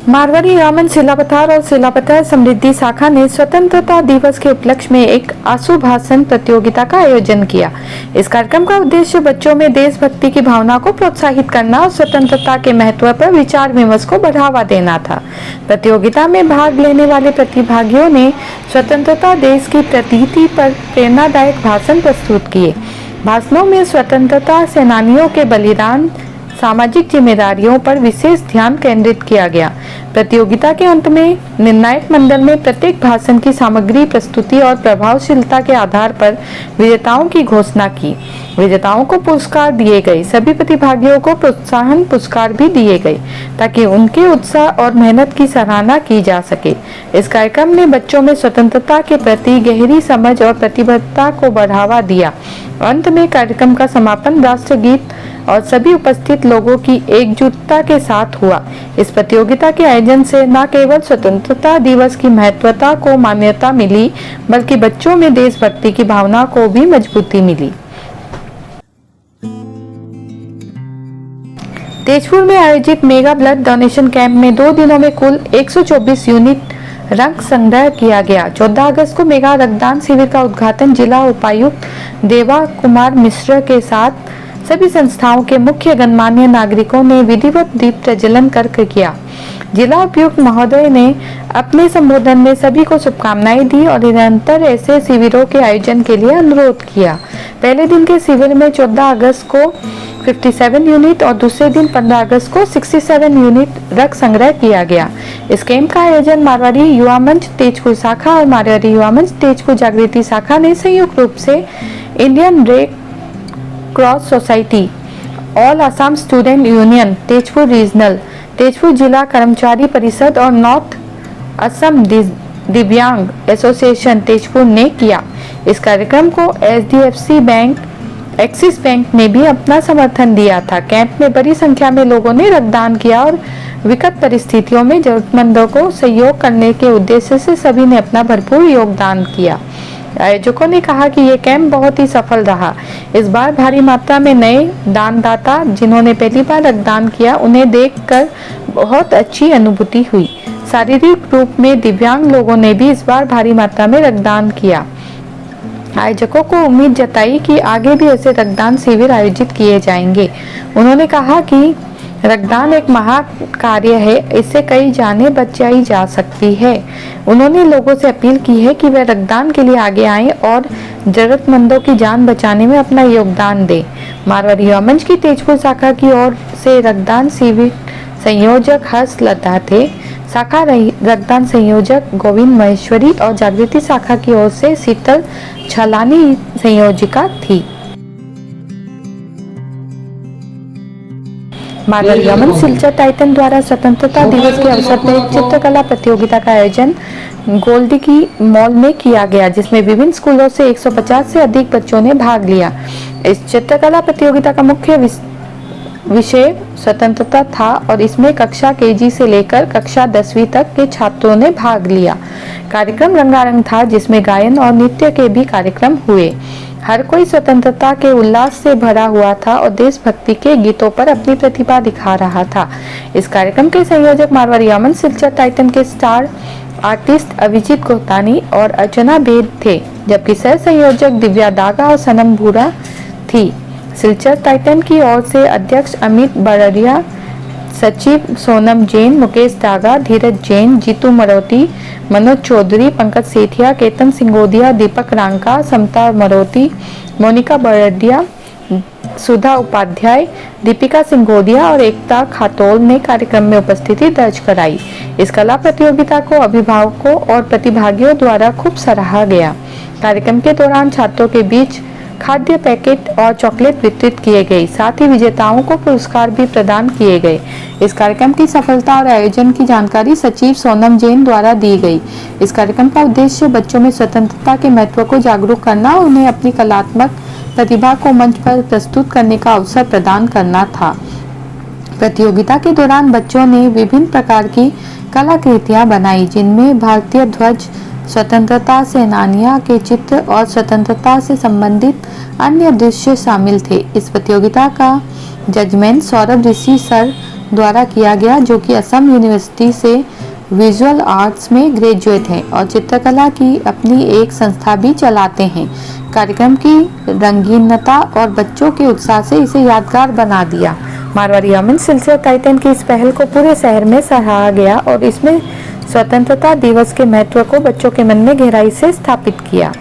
मारवाड़ी रामन सिलापथार और सिलापथार समृद्धि शाखा ने स्वतंत्रता दिवस के उपलक्ष्य में एक आशु भाषण प्रतियोगिता का आयोजन किया। इस कार्यक्रम का उद्देश्य बच्चों में देशभक्ति की भावना को प्रोत्साहित करना और स्वतंत्रता के महत्व पर विचार विमर्श को बढ़ावा देना था। प्रतियोगिता में भाग लेने वाले प्रतिभागियों ने स्वतंत्रता देश की प्रतीति पर प्रेरणादायक भाषण प्रस्तुत किए। भाषणों में स्वतंत्रता सेनानियों के बलिदान, सामाजिक जिम्मेदारियों पर विशेष ध्यान केंद्रित किया गया। प्रतियोगिता के अंत में निर्णायक मंडल ने प्रत्येक भाषण की सामग्री, प्रस्तुति और प्रभावशीलता के आधार पर विजेताओं की घोषणा की। विजेताओं को पुरस्कार दिए गए। सभी प्रतिभागियों को प्रोत्साहन पुरस्कार भी दिए गए ताकि उनके उत्साह और मेहनत की सराहना की जा सके। इस कार्यक्रम ने बच्चों में स्वतंत्रता के प्रति गहरी समझ और प्रतिबद्धता को बढ़ावा दिया। अंत में कार्यक्रम का समापन राष्ट्रगीत और सभी उपस्थित लोगों की एकजुटता के साथ हुआ। इस प्रतियोगिता के आयोजन से न केवल स्वतंत्रता दिवस की महत्वता को मान्यता मिली, बल्कि बच्चों में देशभक्ति की भावना को भी मजबूती मिली। तेजपुर में आयोजित मेगा ब्लड डोनेशन कैंप में 2 दिनों में कुल 124 यूनिट रक्त संग्रह किया गया। 14 अगस्त को मेगा रक्तदान शिविर का उद्घाटन जिला उपायुक्त देवा कुमार मिश्र के साथ सभी संस्थाओं के मुख्य गणमान्य नागरिकों ने विधिवत दीप प्रज्वलन कर किया। जिला उपायुक्त महोदय ने अपने संबोधन में सभी को शुभकामनाएं दी और निरंतर ऐसे शिविरों के आयोजन के लिए अनुरोध किया। पहले दिन के शिविर में 14 अगस्त को 57 यूनिट और दूसरे दिन 15 अगस्त को 67 यूनिट रक्त संग्रह किया गया। इस कैंप का आयोजन मारवाड़ी युवा मंच तेजपुर शाखा और मारवाड़ी युवा मंच तेजपुर जागृति शाखा ने संयुक्त रूप से Indian red cross society, all Assam student union Tezpur regional, Tezpur जिला कर्मचारी परिषद और नॉर्थ असम दिव्यांग एसोसिएशन तेजपुर ने किया। इस कार्यक्रम को HDFC बैंक, एक्सिस बैंक ने भी अपना समर्थन दिया था। कैंप में बड़ी संख्या में लोगों ने रक्तदान किया और विकट परिस्थितियों में जरूरतमंदों को सहयोग करने के उद्देश्य से सभी ने अपना भरपूर योगदान किया। आयोजकों ने कहा कि ये कैंप बहुत ही सफल रहा। इस बार भारी मात्रा में नए दानदाता जिन्होंने पहली बार रक्तदान किया, उन्हें देखकर बहुत अच्छी अनुभूति हुई। शारीरिक रूप में दिव्यांग लोगों ने भी इस बार भारी मात्रा में रक्तदान किया। आयोजकों को उम्मीद जताई कि आगे भी ऐसे रक्तदान शिविर आयोजित किए जाएंगे। उन्होंने कहा कि रक्तदान एक महान कार्य है, इससे कई जानें बचाई जा सकती है। उन्होंने लोगों से अपील की है कि वे रक्तदान के लिए आगे आएं और जरूरतमंदों की जान बचाने में अपना योगदान दें। मारवाड़ी युवा मंच की तेजपुर शाखा की ओर से रक्तदान शिविर संयोजक हर्ष लता थे। शाखा रक्तदान संयोजक गोविंद महेश्वरी और जागृति शाखा की ओर से शीतल छलानी संयोजिका थी। मारवाड़ी रमन सिल्चर टाइटन द्वारा स्वतंत्रता दिवस के अवसर पर एक चित्रकला प्रतियोगिता का आयोजन गोल्डिकी मॉल में किया गया, जिसमें विभिन्न स्कूलों से 150 से अधिक बच्चों ने भाग लिया। इस चित्रकला प्रतियोगिता का मुख्य विषय स्वतंत्रता था और इसमें कक्षा KG से लेकर कक्षा 10वीं तक के छात्रों ने भाग लिया। कार्यक्रम रंगारंग था, जिसमें गायन और नृत्य के भी कार्यक्रम हुए। हर कोई स्वतंत्रता के उल्लास से भरा हुआ था और देशभक्ति के गीतों पर अपनी प्रतिभा दिखा रहा था। इस कार्यक्रम के संयोजक मारवाड़ी रमन सिल्चर टाइटन के स्टार आर्टिस्ट अभिजीत गोतानी और अर्चना बेद थे, जबकि सह संयोजक दिव्या दागा और सनम भूरा थी। सिल्चर टाइटन की ओर से अध्यक्ष अमित बरड़िया, सचिव सोनम जैन, मुकेश दागा, धीरज जैन, जीतू मरोती, मनोज चौधरी, पंकज सेठिया, केतन सिंगोदिया, दीपक रांका, समता मरोती, मोनिका बरड़िया, सुधा उपाध्याय, दीपिका सिंगोदिया और एकता खातोल ने कार्यक्रम में उपस्थिति दर्ज कराई। इस कला प्रतियोगिता को अभिभावकों और प्रतिभागियों द्वारा खूब सराहा गया। कार्यक्रम के दौरान छात्रों के बीच खाद्य पैकेट और चॉकलेट वितरित किए गए। साथ ही विजेताओं को पुरस्कार भी प्रदान किए गए। इस कार्यक्रम की सफलता और आयोजन की जानकारी सचिव सोनम जैन द्वारा दी गई। इस कार्यक्रम का उद्देश्य बच्चों में स्वतंत्रता के महत्व को जागरूक करना और उन्हें अपनी कलात्मक प्रतिभा को मंच पर प्रस्तुत करने का अवसर प्रदान करना था। प्रतियोगिता के दौरान बच्चों ने विभिन्न प्रकार की कलाकृतियां बनाई, जिनमें भारतीय ध्वज, स्वतंत्रता सेनानियों के चित्र और स्वतंत्रता से संबंधित अन्य दृश्य शामिल थे। इस प्रतियोगिता का जजमेंट सौरभ ऋषि सर द्वारा किया गया, जो कि असम यूनिवर्सिटी से विजुअल आर्ट्स में ग्रेजुएट हैं और चित्रकला की अपनी एक संस्था भी चलाते हैं। कार्यक्रम की रंगीनता और बच्चों के उत्साह से इसे यादगार बना दिया। मारवाड़ी अमन सिलसिला टाइटन की इस पहल को पूरे शहर में सराहा गया और इसमें स्वतंत्रता दिवस के महत्व को बच्चों के मन में गहराई से स्थापित किया।